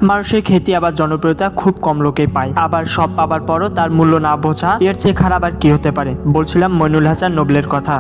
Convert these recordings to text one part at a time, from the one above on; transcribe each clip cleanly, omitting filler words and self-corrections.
মানুষের খ্যাতি আবার জনপ্রিয়তা খুব কম লোকেই পায়, আবার সব পাবার পরও তার মূল্য না বোঝা, এর চেয়ে খারাপ আর কি হতে পারে। বলছিলাম মইনুল হাসান নোবেলের কথা।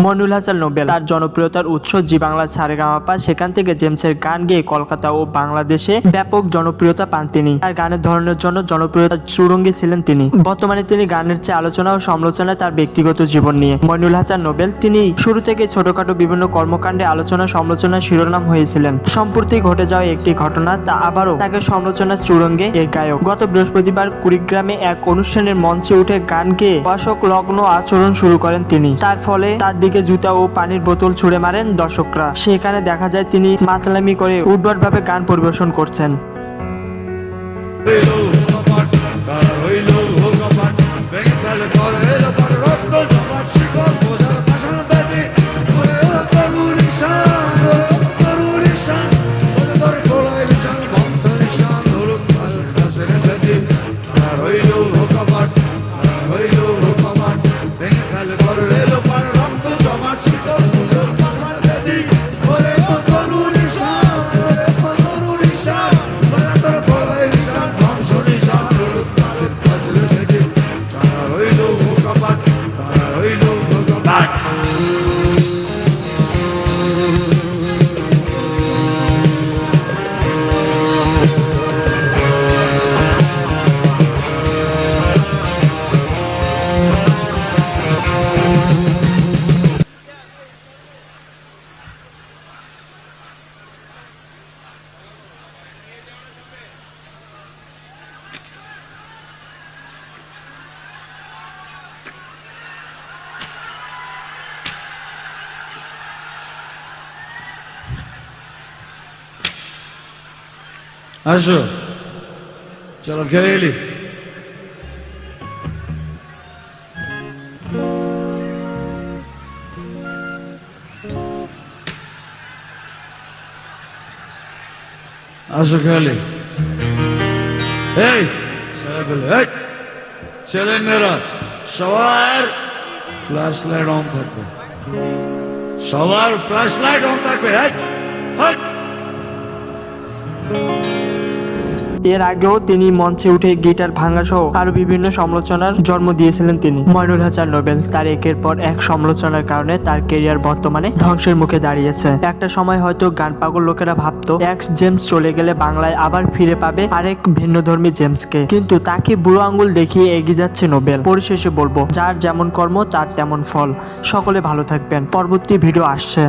মইনুল হাসান নোবেল, তার জনপ্রিয়তার উৎস জি বাংলা সারেগামাপা, সেখান থেকে জেমসের গান গেয়ে কলকাতা ও বাংলাদেশে ব্যাপক জনপ্রিয়তা পান তিনি। তার গানের ধরনের জন্য জনপ্রিয়তার চুরঙ্গী ছিলেন তিনি। বর্তমানে তিনি গানের চেয়ে আলোচনা ও সমালোচনা তার ব্যক্তিগত জীবন নিয়ে। মইনুল হাসান নোবেল তিনি শুরু থেকে ছোটখাটো বিভিন্ন কর্মকাণ্ডে আলোচনা সমালোচনার শিরোনাম হয়েছিলেন। সম্প্রতি ঘটে যাওয়া একটি ঘটনা তা আবারও তাকে সমালোচনার চুরঙ্গে এর গায়ক। গত বৃহস্পতিবার কুড়িগ্রামে এক অনুষ্ঠানের মঞ্চে উঠে গান গেয়ে দর্শক লগ্ন আচরণ শুরু করেন তিনি। তার ফলে তার দিকে জুতা ও পানির বোতল ছুড়ে মারেন দর্শকরা। সেখানে দেখা যায় তিনি মাতলামি করে উদ্ভটভাবে গান পরিবেশন করছেন। আসো চলো খেলে এলি। আসো খেলে। এই ছেলে মেয়েরা সবার ফ্ল্যাশ লাইট অন থাকবে, সবার ফ্ল্যাশ লাইট অন থাকবে। এর আগেও তিনি মঞ্চে উঠে গিটার ভাঙা সহ আরো বিভিন্ন সমালোচনার জন্ম দিয়েছিলেন তিনি। মইনুল হাসান নোবেল তার একের পর এক সমালোচনার কারণে তার কেরিয়ার বর্তমানে ধ্বংসের মুখে দাঁড়িয়েছে। একটা সময় হয়তো গান পাগল লোকেরা ভাবতো এক্স জেমস চলে গেলে বাংলায় আবার ফিরে পাবে আরেক ভিন্নধর্মী জেমসকে, কিন্তু তাকে বুড়ো আঙ্গুল দেখিয়ে এগিয়ে যাচ্ছে নোবেল। পরিশেষে বলবো, যার যেমন কর্ম তার তেমন ফল। সকলে ভালো থাকবেন। পরবর্তী ভিডিও আসছে।